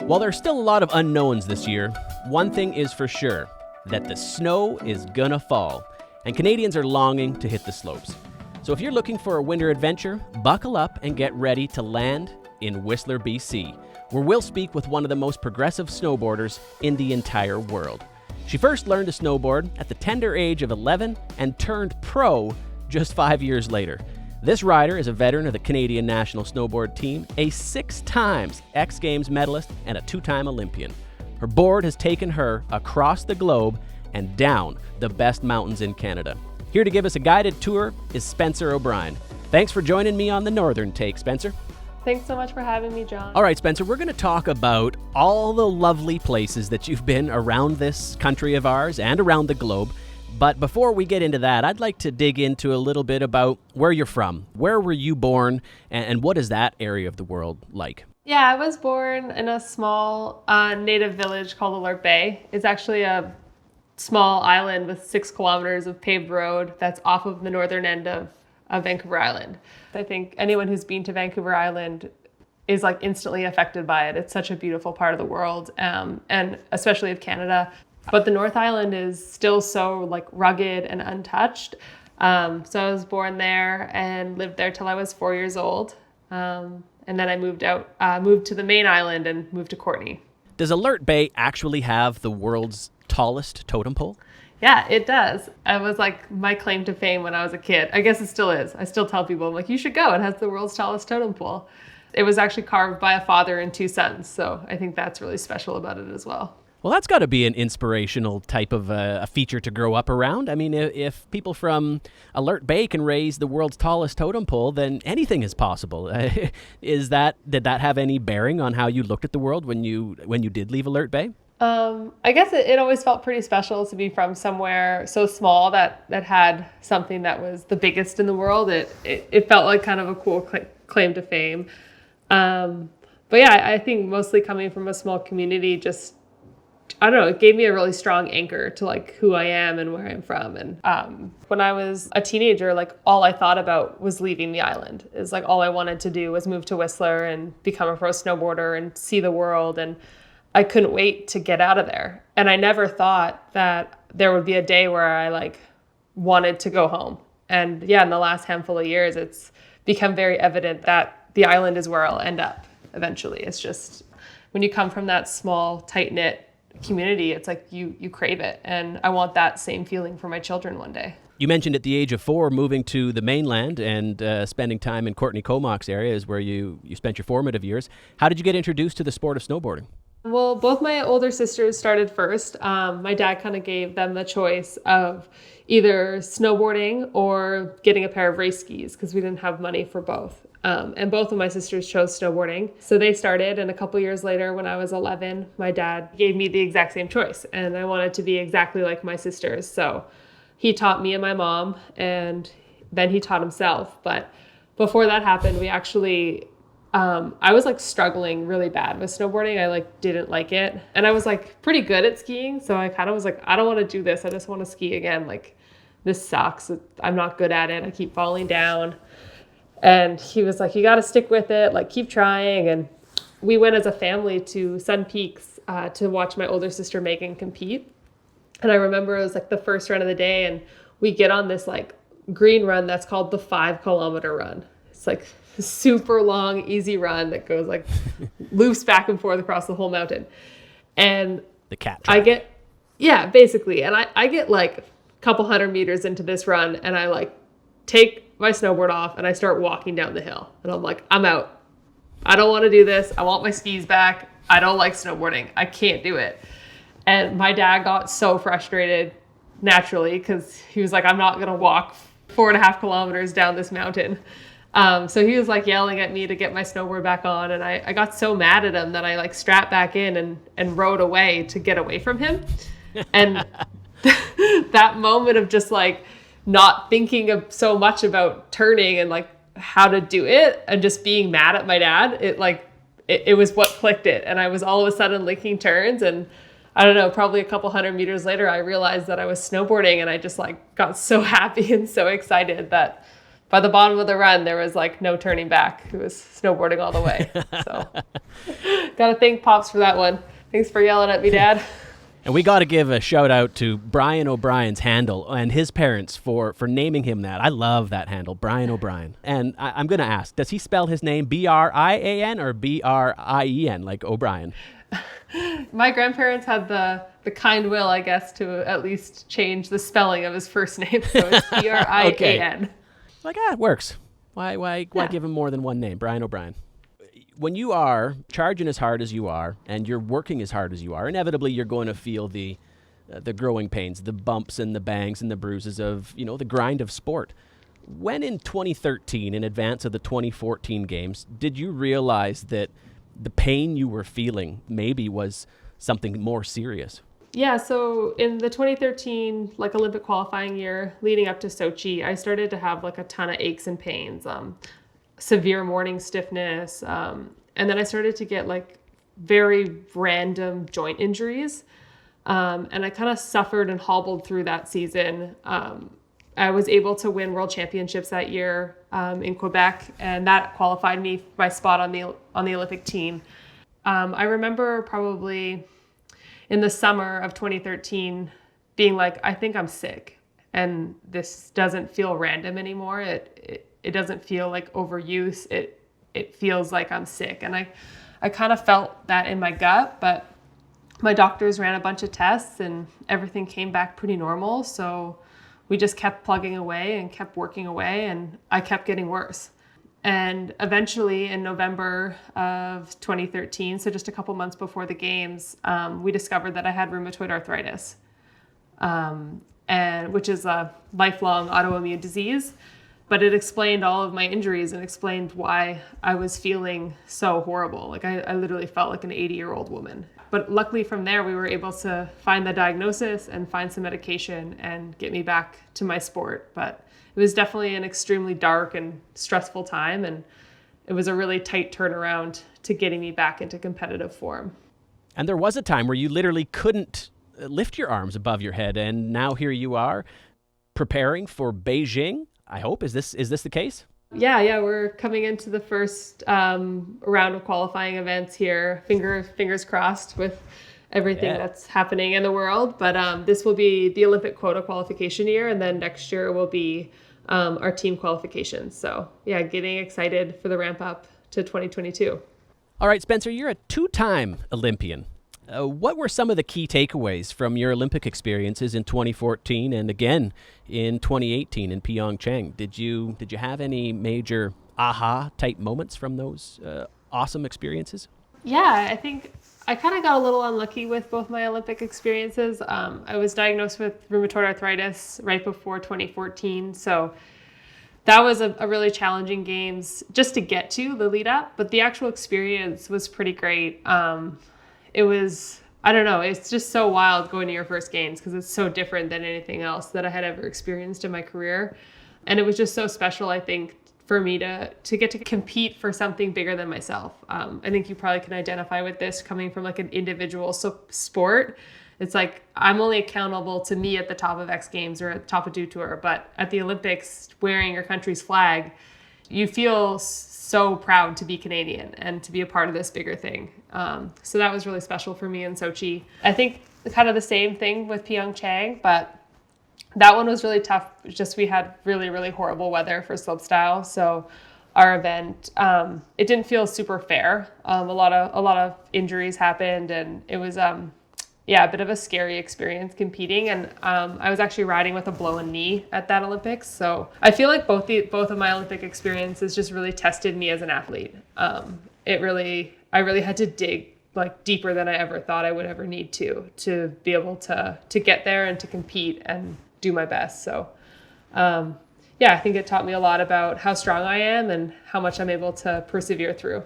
While there's still a lot of unknowns this year, one thing is for sure, that the snow is gonna fall, and Canadians are longing to hit the slopes. So if you're looking for a winter adventure, buckle up and get ready to land in Whistler, BC, where we'll speak with one of the most progressive snowboarders in the entire world. She first learned to snowboard at the tender age of 11 and turned pro just 5 years later. This rider is a veteran of the Canadian national snowboard team, a 6 times X Games medalist, and a 2-time Olympian. Her board has taken her across the globe and down the best mountains in Canada. Here to give us a guided tour is Spencer O'Brien. Thanks for joining me on the Northern Take, Spencer. Thanks so much for having me, John. All right, Spencer, we're going to talk about all the lovely places that you've been around this country of ours and around the globe. But before we get into that, I'd like to dig into a little bit about where you're from. Where were you born, and what is that area of the world like? Yeah, I was born in a small native village called Alert Bay. It's actually a small island with 6 kilometers of paved road that's off of the northern end of Vancouver Island. I think anyone who's been to Vancouver Island is like instantly affected by it. It's such a beautiful part of the world, and especially of Canada. But the North Island is still so like rugged and untouched. So I was born there and lived there till I was 4 years old. And then I moved to the main island and moved to Courtenay. Does Alert Bay actually have the world's tallest totem pole? Yeah, it does. It was like my claim to fame when I was a kid. I guess it still is. I still tell people, I'm like, you should go. It has the world's tallest totem pole. It was actually carved by a father and 2 sons. So I think that's really special about it as well. Well, that's got to be an inspirational type of a feature to grow up around. I mean, if people from Alert Bay can raise the world's tallest totem pole, then anything is possible. Did that have any bearing on how you looked at the world when you did leave Alert Bay? I guess it always felt pretty special to be from somewhere so small that had something that was the biggest in the world. It felt like kind of a cool claim to fame. But yeah, I think mostly coming from a small community, just, I don't know, it gave me a really strong anchor to like who I am and where I'm from. And when I was a teenager, like all I thought about was leaving the island. It's like all I wanted to do was move to Whistler and become a pro snowboarder and see the world. And I couldn't wait to get out of there. And I never thought that there would be a day where I like wanted to go home. And yeah, in the last handful of years, it's become very evident that the island is where I'll end up eventually. It's just when you come from that small, tight-knit community, it's like you crave it. And I want that same feeling for my children one day. You mentioned at the age of 4 moving to the mainland and spending time in Courtenay-Comox area is where you spent your formative years. How did you get introduced to the sport of snowboarding? Well, both my older sisters started first. My dad kind of gave them the choice of either snowboarding or getting a pair of race skis because we didn't have money for both. And both of my sisters chose snowboarding. So they started, and a couple years later when I was 11, my dad gave me the exact same choice, and I wanted to be exactly like my sisters. So he taught me and my mom, and then he taught himself. But before that happened, we actually... I was like struggling really bad with snowboarding. I like didn't like it. And I was like pretty good at skiing. So I kind of was like, I don't want to do this. I just want to ski again. Like this sucks. I'm not good at it. I keep falling down. And he was like, you got to stick with it. Like keep trying. And we went as a family to Sun Peaks to watch my older sister Megan compete. And I remember it was like the first run of the day. And we get on this like green run that's called the 5 Kilometer Run. It's like super long, easy run that goes like loops back and forth across the whole mountain. And the cat track. Basically. And I get like a couple hundred meters into this run and I like take my snowboard off and I start walking down the hill. And I'm like, I'm out. I don't want to do this. I want my skis back. I don't like snowboarding. I can't do it. And my dad got so frustrated naturally because he was like, I'm not going to walk 4.5 kilometers down this mountain. So he was like yelling at me to get my snowboard back on. And I got so mad at him that I like strapped back in and rode away to get away from him. And that moment of just like not thinking of so much about turning and like how to do it and just being mad at my dad, it was what clicked it. And I was all of a sudden licking turns. And I don't know, probably a couple hundred meters later, I realized that I was snowboarding and I just like got so happy and so excited that by the bottom of the run, there was like no turning back. It was snowboarding all the way. So got to thank Pops for that one. Thanks for yelling at me, Dad. And we got to give a shout out to Brian O'Brien's handle and his parents for naming him that. I love that handle, Brian O'Brien. And I'm going to ask, does he spell his name Brian or Brien, like O'Brien? My grandparents had the kind will, I guess, to at least change the spelling of his first name. So it's Brian. Okay. Like, it works. Why give him more than one name, Brian O'Brien? When you are charging as hard as you are and you're working as hard as you are, inevitably you're going to feel the growing pains, the bumps and the bangs and the bruises of, the grind of sport. When in 2013, in advance of the 2014 games, did you realize that the pain you were feeling maybe was something more serious? Yeah, so in the 2013 Olympic qualifying year leading up to Sochi, I started to have a ton of aches and pains. Severe morning stiffness. And then I started to get very random joint injuries. And I kind of suffered and hobbled through that season. I was able to win world championships that year in Quebec, and that qualified me my spot on the Olympic team. I remember probably in the summer of 2013 being like, I think I'm sick and this doesn't feel random anymore. It doesn't feel like overuse. It feels like I'm sick. And I kind of felt that in my gut, but my doctors ran a bunch of tests and everything came back pretty normal. So we just kept plugging away and kept working away, and I kept getting worse. And eventually in November of 2013, so just a couple months before the games, we discovered that I had rheumatoid arthritis, and which is a lifelong autoimmune disease. But it explained all of my injuries and explained why I was feeling so horrible. I literally felt like an 80-year-old woman. But luckily from there, we were able to find the diagnosis and find some medication and get me back to my sport. But it was definitely an extremely dark and stressful time. And it was a really tight turnaround to getting me back into competitive form. And there was a time where you literally couldn't lift your arms above your head. And now here you are preparing for Beijing. I hope. Is this the case? Yeah, we're coming into the first round of qualifying events here. Fingers crossed with everything that's happening in the world. But this will be the Olympic quota qualification year, and then next year will be our team qualifications. So yeah, getting excited for the ramp up to 2022. All right, Spencer, you're a two-time Olympian. What were some of the key takeaways from your Olympic experiences in 2014 and again in 2018 in Pyeongchang? Did you have any major aha type moments from those awesome experiences? Yeah, I think I kind of got a little unlucky with both my Olympic experiences. I was diagnosed with rheumatoid arthritis right before 2014, so that was a really challenging games just to get to the lead up, but the actual experience was pretty great. It was, I don't know, it's just so wild going to your first games because it's so different than anything else that I had ever experienced in my career. And it was just so special, I think, for me to get to compete for something bigger than myself. I think you probably can identify with this coming from an individual sport. It's like I'm only accountable to me at the top of X Games or at the top of Do Tour, but at the Olympics, wearing your country's flag, you feel so proud to be Canadian and to be a part of this bigger thing. So that was really special for me in Sochi. I think kind of the same thing with Pyeongchang, but that one was really tough. Just we had really, really horrible weather for slopestyle. So our event, it didn't feel super fair. A lot of injuries happened, and it was a bit of a scary experience competing. And I was actually riding with a blown knee at that Olympics. So I feel like both of my Olympic experiences just really tested me as an athlete. I really had to dig deeper than I ever thought I would ever need to be able to get there and to compete and do my best. So I think it taught me a lot about how strong I am and how much I'm able to persevere through.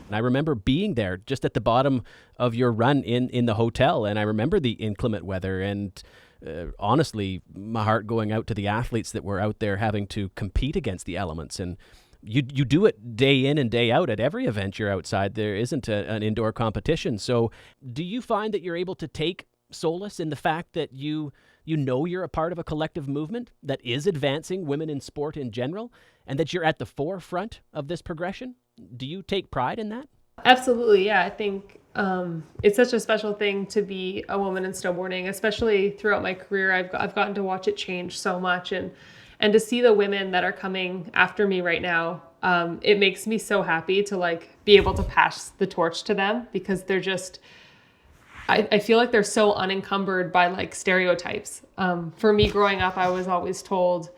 And I remember being there just at the bottom of your run in the hotel. And I remember the inclement weather and honestly, my heart going out to the athletes that were out there having to compete against the elements. And you do it day in and day out at every event you're outside. There isn't an indoor competition. So do you find that you're able to take solace in the fact that you you know you're a part of a collective movement that is advancing women in sport in general, and that you're at the forefront of this progression? Do you take pride in that? Absolutely. Yeah. I think it's such a special thing to be a woman in snowboarding, especially throughout my career. I've gotten to watch it change so much, and to see the women that are coming after me right now, it makes me so happy to like be able to pass the torch to them, because they're just, I feel like they're so unencumbered by like stereotypes. For me growing up, I was always told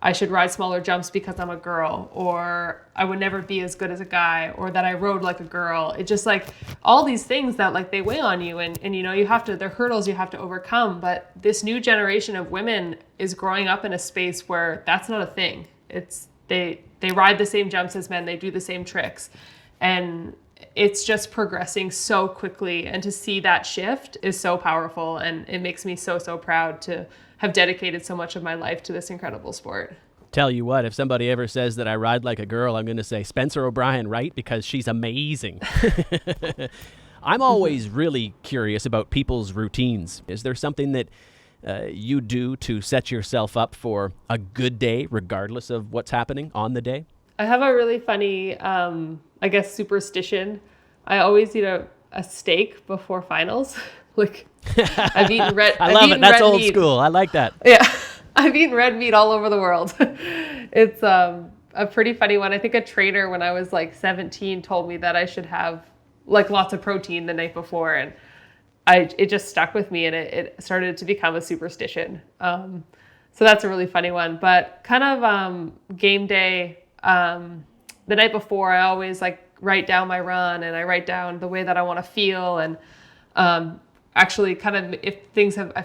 I should ride smaller jumps because I'm a girl, or I would never be as good as a guy, or that I rode like a girl. It just like all these things that like they weigh on you, and you know, you have to, they're hurdles you have to overcome. But this new generation of women is growing up in a space where that's not a thing. It's they ride the same jumps as men, they do the same tricks. And it's just progressing so quickly, and to see that shift is so powerful, and it makes me so proud to have dedicated so much of my life to this incredible sport. Tell you what, if somebody ever says that I ride like a girl, I'm going to say Spencer O'Brien, right? Because she's amazing. I'm always really curious about people's routines. Is there something that you do to set yourself up for a good day, regardless of what's happening on the day? I have a really funny, I guess, superstition. I always eat a steak before finals. Like, I've eaten red. I love it. That's old school. I like that. Yeah, I've eaten red meat all over the world. It's a pretty funny one. I think a trainer when I was like 17 told me that I should have like lots of protein the night before, and it just stuck with me, and it started to become a superstition. So that's a really funny one. But kind of game day, the night before, I always like write down my run, and I write down the way that I want to feel, and actually kind of if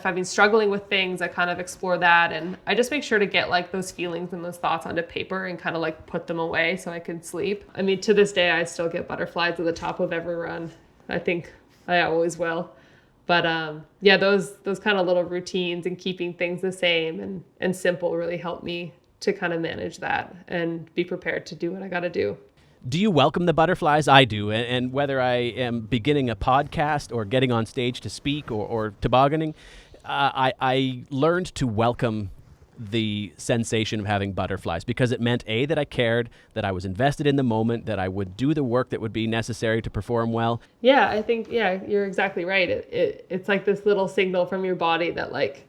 I've been struggling with things, I kind of explore that, and I just make sure to get like those feelings and those thoughts onto paper and kind of like put them away so I can sleep. I mean, to this day, I still get butterflies at the top of every run. I think I always will. But yeah, those kind of little routines and keeping things the same and simple really help me to kind of manage that and be prepared to do what I got to do. Do you welcome the butterflies? I do. And whether I am beginning a podcast or getting on stage to speak or tobogganing, I learned to welcome the sensation of having butterflies, because it meant, A, that I cared, that I was invested in the moment, that I would do the work that would be necessary to perform well. Yeah, I think, yeah, you're exactly right. It's like this little signal from your body that like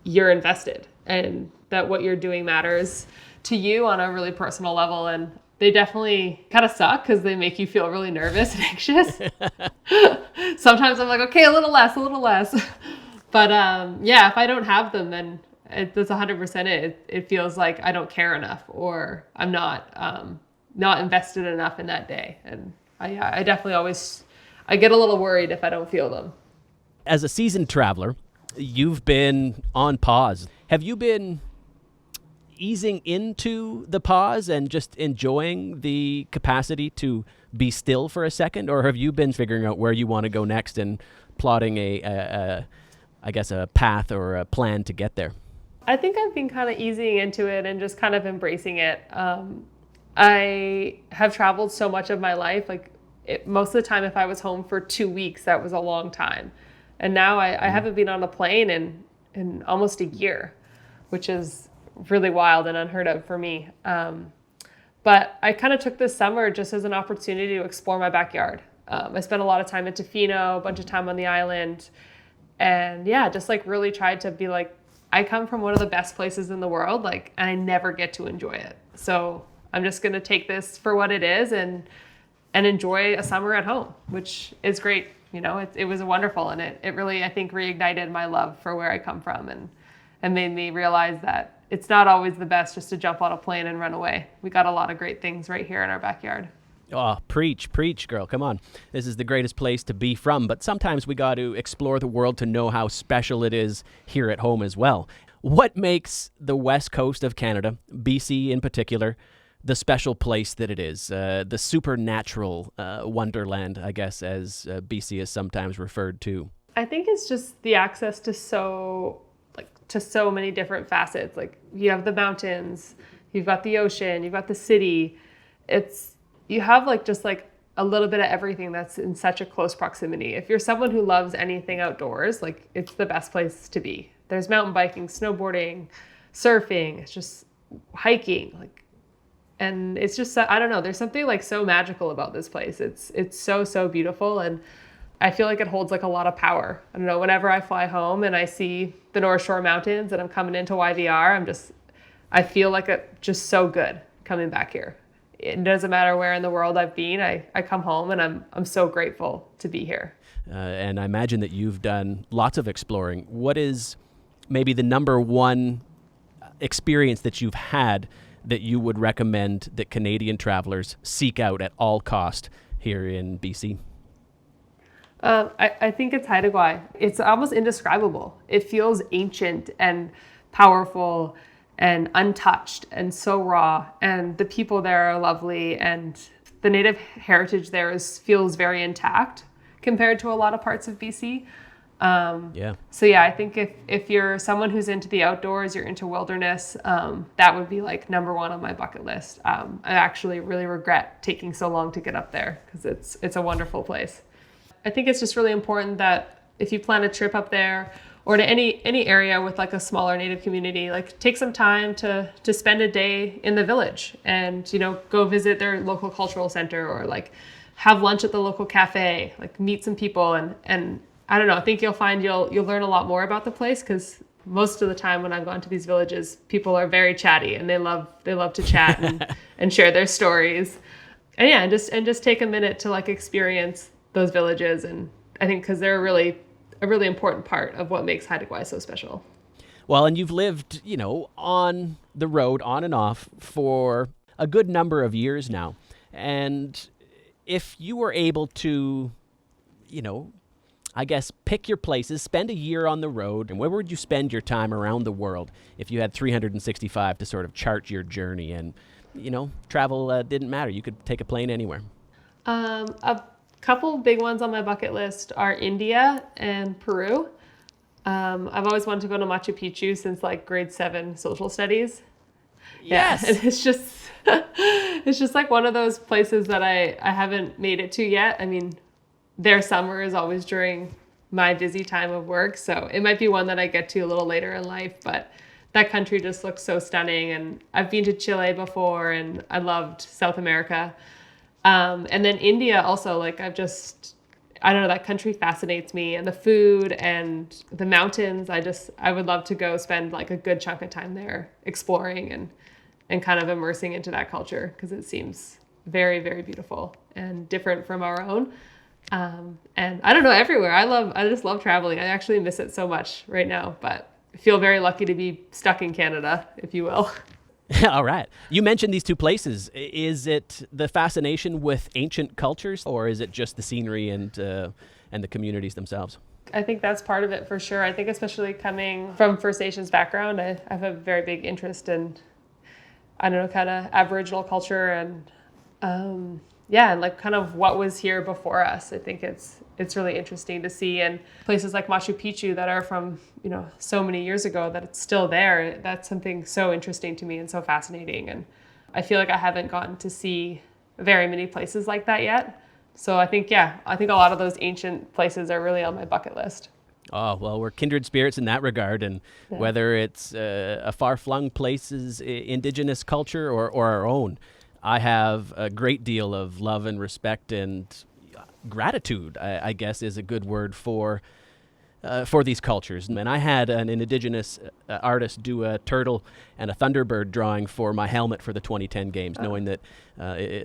you're invested and that what you're doing matters to you on a really personal level. And they definitely kind of suck because they make you feel really nervous and anxious. Sometimes I'm like, okay, a little less. But yeah, if I don't have them, then that's 100% it. It feels like I don't care enough, or I'm not invested enough in that day. And I definitely always, I get a little worried if I don't feel them. As a seasoned traveler, you've been on pause. Have you been easing into the pause and just enjoying the capacity to be still for a second, or have you been figuring out where you want to go next and plotting I guess a path or a plan to get there? I think I've been kind of easing into it and just kind of embracing it. I have traveled so much of my life. Like most of the time, if I was home for 2 weeks, that was a long time. And now I haven't been on a plane in almost a year, which is really wild and unheard of for me. But I kind of took this summer just as an opportunity to explore my backyard. I spent a lot of time in Tofino, a bunch of time on the island. And yeah, just like really tried to be like, I come from one of the best places in the world, like, and I never get to enjoy it. So I'm just going to take this for what it is and enjoy a summer at home, which is great. You know, it was wonderful. And it really, I think, reignited my love for where I come from and made me realize that it's not always the best just to jump on a plane and run away. We got a lot of great things right here in our backyard. Oh, preach, girl. Come on. This is the greatest place to be from. But sometimes we got to explore the world to know how special it is here at home as well. What makes the west coast of Canada, BC in particular, the special place that it is? The supernatural wonderland, I guess, as BC is sometimes referred to. I think it's just the access to so many different facets. Like you have the mountains, you've got the ocean, you've got the city. You have just a little bit of everything that's in such a close proximity. If you're someone who loves anything outdoors, like it's the best place to be. there's mountain biking, snowboarding, surfing, it's just hiking, like, and it's just, I don't know, there's something like so magical about this place. It's so beautiful, and I feel like it holds like a lot of power. I don't know, whenever I fly home and I see the North Shore Mountains and I'm coming into YVR, I feel like it's just so good coming back here. It doesn't matter where in the world I've been, I come home and I'm so grateful to be here. And I imagine that you've done lots of exploring. What is maybe the number one experience that you've had that you would recommend that Canadian travelers seek out at all cost here in BC? I think it's Haida Gwaii. It's almost indescribable. It feels ancient and powerful and untouched and so raw. And the people there are lovely. And the native heritage there feels very intact compared to a lot of parts of BC. So yeah, I think if you're someone who's into the outdoors, you're into wilderness, that would be like number one on my bucket list. I actually really regret taking so long to get up there because it's a wonderful place. I think it's just really important that if you plan a trip up there or to any area with like a smaller native community, like take some time to spend a day in the village and, you know, go visit their local cultural center or like have lunch at the local cafe, like meet some people and I don't know, I think you'll find you'll learn a lot more about the place because most of the time when I've gone to these villages, people are very chatty and they love to chat and share their stories. And yeah, and just take a minute to like experience those villages. And I think because they're a really important part of what makes Haida Gwaii so special. Well, and you've lived, you know, on the road, on and off for a good number of years now. And if you were able to, you know, I guess pick your places, spend a year on the road, and where would you spend your time around the world if you had 365 to sort of chart your journey and, you know, travel didn't matter. You could take a plane anywhere. A couple big ones on my bucket list are India and Peru. I've always wanted to go to Machu Picchu since like grade 7 social studies. Yes. Yeah, and it's just like one of those places that I haven't made it to yet. I mean, their summer is always during my busy time of work. So it might be one that I get to a little later in life, but that country just looks so stunning. And I've been to Chile before and I loved South America. And then India also, like I don't know, that country fascinates me and the food and the mountains. I would love to go spend like a good chunk of time there exploring and kind of immersing into that culture because it seems very, very beautiful and different from our own. And I don't know, everywhere. I just love traveling. I actually miss it so much right now, but I feel very lucky to be stuck in Canada, if you will. All right. You mentioned these two places. Is it the fascination with ancient cultures or is it just the scenery and the communities themselves? I think that's part of it for sure. I think especially coming from First Nations background, I have a very big interest in, I don't know, kind of Aboriginal culture and, and like kind of what was here before us. I think it's really interesting to see, and places like Machu Picchu that are from, you know, so many years ago that it's still there. That's something so interesting to me and so fascinating. And I feel like I haven't gotten to see very many places like that yet. So I think a lot of those ancient places are really on my bucket list. Oh, well, we're kindred spirits in that regard. And whether it's a far-flung places, Indigenous culture or our own, I have a great deal of love and respect and gratitude, I guess, is a good word for these cultures. And I had an Indigenous artist do a turtle and a thunderbird drawing for my helmet for the 2010 games, knowing that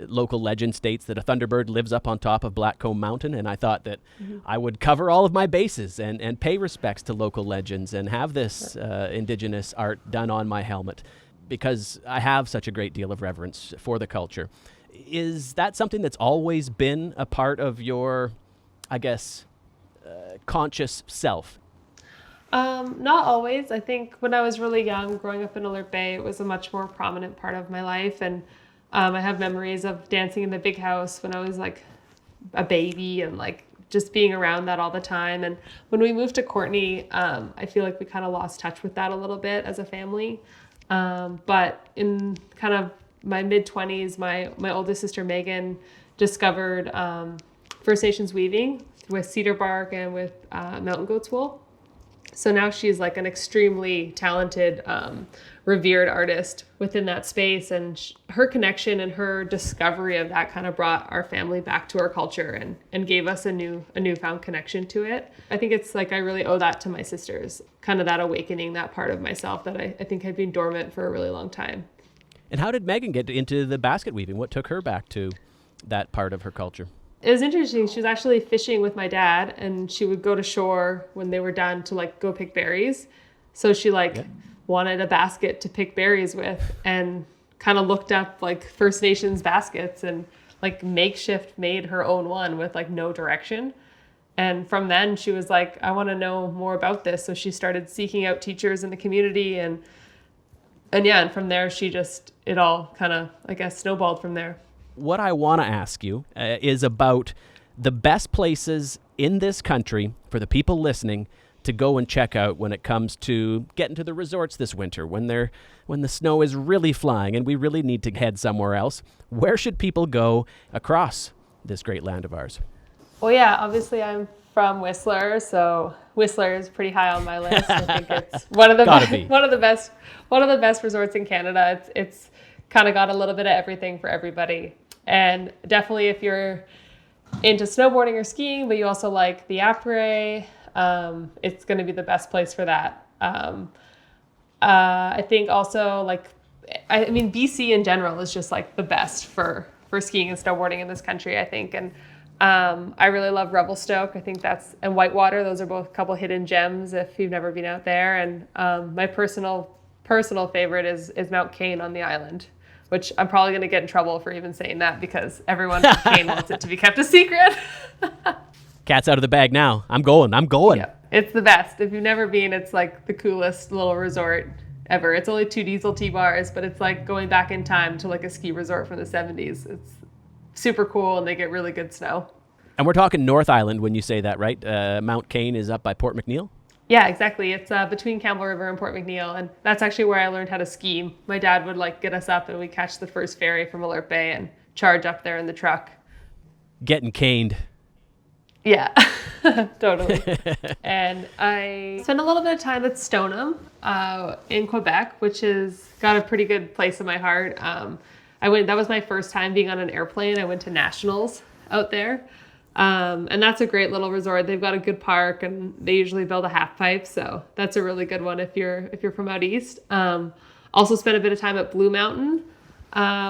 local legend states that a thunderbird lives up on top of Blackcomb Mountain. And I thought that I would cover all of my bases and pay respects to local legends and have this Indigenous art done on my helmet, because I have such a great deal of reverence for the culture. Is that something that's always been a part of your, I guess, conscious self? Not always. I think when I was really young, growing up in Alert Bay, it was a much more prominent part of my life. And I have memories of dancing in the big house when I was like a baby and like just being around that all the time. And when we moved to Courtenay, I feel like we kind of lost touch with that a little bit as a family. But in kind of my mid-20s, my oldest sister Megan discovered First Nations weaving with cedar bark and with mountain goat's wool. So now she's like an extremely talented, revered artist within that space. And her connection and her discovery of that kind of brought our family back to our culture and gave us a newfound connection to it. I think it's like I really owe that to my sisters, kind of that awakening, that part of myself that I think had been dormant for a really long time. And how did Megan get into the basket weaving? What took her back to that part of her culture? It was interesting. She was actually fishing with my dad, and she would go to shore when they were done to like go pick berries. So she wanted a basket to pick berries with, and kind of looked up like First Nations baskets and like makeshift made her own one with like no direction. And from then she was like, I want to know more about this. So she started seeking out teachers in the community, and from there it all kind of, I guess, snowballed from there. What I want to ask you is about the best places in this country for the people listening to go and check out when it comes to getting to the resorts this winter, when the snow is really flying and we really need to head somewhere else. Where should people go across this great land of ours? Well, yeah, obviously I'm from Whistler, so Whistler is pretty high on my list. I think it's one of the best resorts in Canada. It's kind of got a little bit of everything for everybody. And definitely if you're into snowboarding or skiing, but you also like the après, it's going to be the best place for that. I think also BC in general is just like the best for skiing and snowboarding in this country, I think. And I really love Revelstoke. I think and Whitewater. Those are both a couple hidden gems if you've never been out there. And my personal favorite is Mount Cain on the island, which I'm probably going to get in trouble for even saying that because everyone from Cain wants it to be kept a secret. Cat's out of the bag now. I'm going. Yeah, it's the best. If you've never been, it's like the coolest little resort ever. It's only 2 diesel T-bars, but it's like going back in time to like a ski resort from the 70s. It's super cool, and they get really good snow. And we're talking North Island when you say that, right? Mount Cain is up by Port McNeill? Yeah, exactly. It's between Campbell River and Port McNeill, and that's actually where I learned how to ski. My dad would like get us up, and we'd catch the first ferry from Alert Bay and charge up there in the truck. Getting caned. Yeah, totally. And I spent a little bit of time at Stoneham in Quebec, which has got a pretty good place in my heart. That was my first time being on an airplane. I went to Nationals out there. And that's a great little resort. They've got a good park, and they usually build a half pipe. So that's a really good one if you're from out east. Also spent a bit of time at Blue Mountain,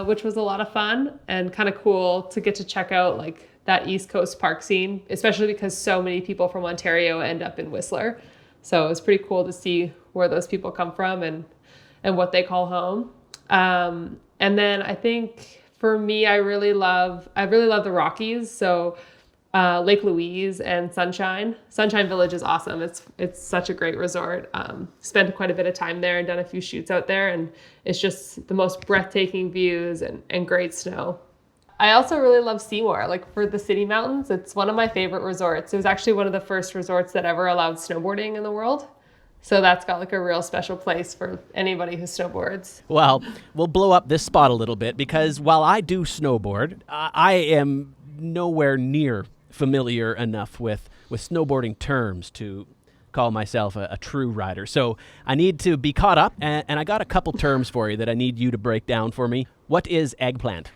which was a lot of fun and kind of cool to get to check out like that East Coast park scene, especially because so many people from Ontario end up in Whistler. So it was pretty cool to see where those people come from and what they call home. And then I think for me, I really love the Rockies. So Lake Louise and Sunshine Village is awesome. It's such a great resort. Spent quite a bit of time there and done a few shoots out there, and it's just the most breathtaking views and great snow. I also really love Seymour, like for the City Mountains. It's one of my favorite resorts. It was actually one of the first resorts that ever allowed snowboarding in the world. So that's got like a real special place for anybody who snowboards. Well, we'll blow up this spot a little bit because while I do snowboard, I am nowhere near familiar enough with snowboarding terms to call myself a true rider. So I need to be caught up, and I got a couple terms for you that I need you to break down for me. What is eggplant?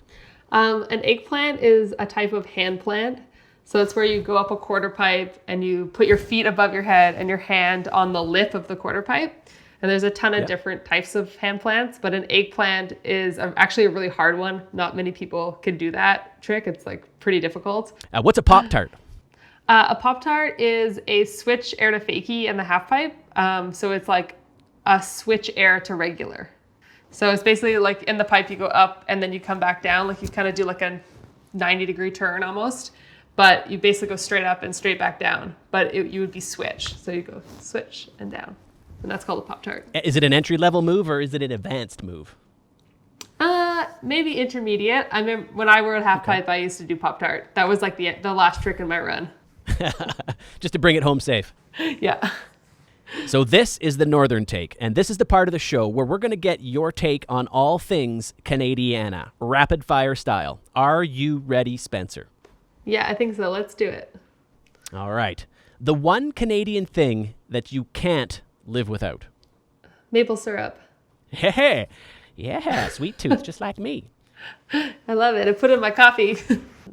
An eggplant is a type of hand plant. So it's where you go up a quarter pipe and you put your feet above your head and your hand on the lip of the quarter pipe. And there's a ton of different types of hand plants, but an eggplant is actually a really hard one. Not many people can do that trick. It's like pretty difficult. What's a Pop-Tart? A Pop-Tart is a switch air to fakie in the half pipe. So it's like a switch air to regular. So it's basically like in the pipe you go up and then you come back down. Like you kind of do like a 90-degree turn almost. But you basically go straight up and straight back down. But you would be switch. So you go switch and down. And that's called a Pop-Tart. Is it an entry-level move or is it an advanced move? Maybe intermediate. I remember when I rode half pipe, I used to do Pop-Tart. That was like the last trick in my run. Just to bring it home safe. Yeah. So this is the Northern Take, and this is the part of the show where we're going to get your take on all things Canadiana, rapid fire style. Are you ready, Spencer? Yeah, I think so. Let's do it. All right. The one Canadian thing that you can't live without. Maple syrup. Hey, yeah, sweet tooth, just like me. I love it. I put it in my coffee.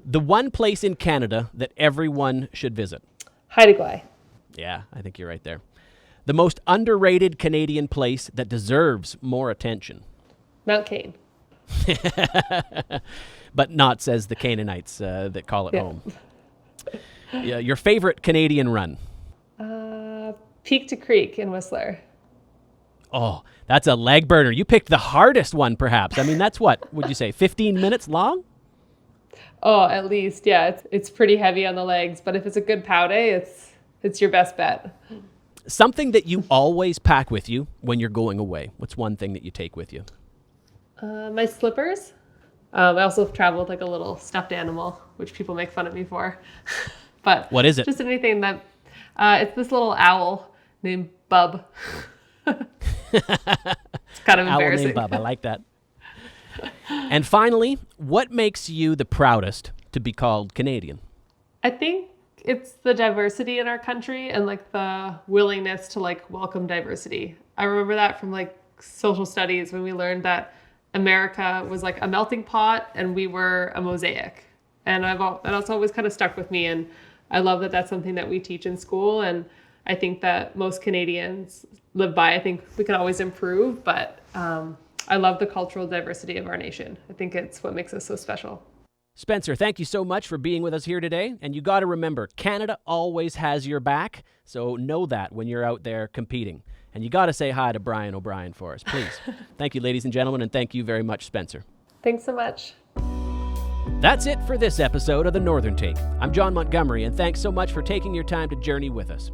The one place in Canada that everyone should visit. Haida. Yeah, I think you're right there. The most underrated Canadian place that deserves more attention. Mount Cain. But not, says the Canaanites that call it home. Yeah, your favorite Canadian run? Peak to Creek in Whistler. Oh, that's a leg burner. You picked the hardest one, perhaps. I mean, that's what would you say, 15 minutes long? Oh, at least, yeah. It's pretty heavy on the legs, but if it's a good pow day, it's your best bet. Something that you always pack with you when you're going away. What's one thing that you take with you? My slippers. I also travel with like a little stuffed animal, which people make fun of me for. But what is it? Just anything that it's this little owl named Bub. It's kind of embarrassing. Owl named Bub. I like that. And finally, what makes you the proudest to be called Canadian? I think it's the diversity in our country and like the willingness to like welcome diversity. I remember that from like social studies when we learned that America was like a melting pot and we were a mosaic. And that's always kind of stuck with me. And I love that that's something that we teach in school. And I think that most Canadians live by. I think we can always improve, but I love the cultural diversity of our nation. I think it's what makes us so special. Spencer, thank you so much for being with us here today. And you got to remember, Canada always has your back. So know that when you're out there competing. And you got to say hi to Brian O'Brien for us, please. Thank you, ladies and gentlemen, and thank you very much, Spencer. Thanks so much. That's it for this episode of The Northern Take. I'm John Montgomery, and thanks so much for taking your time to journey with us.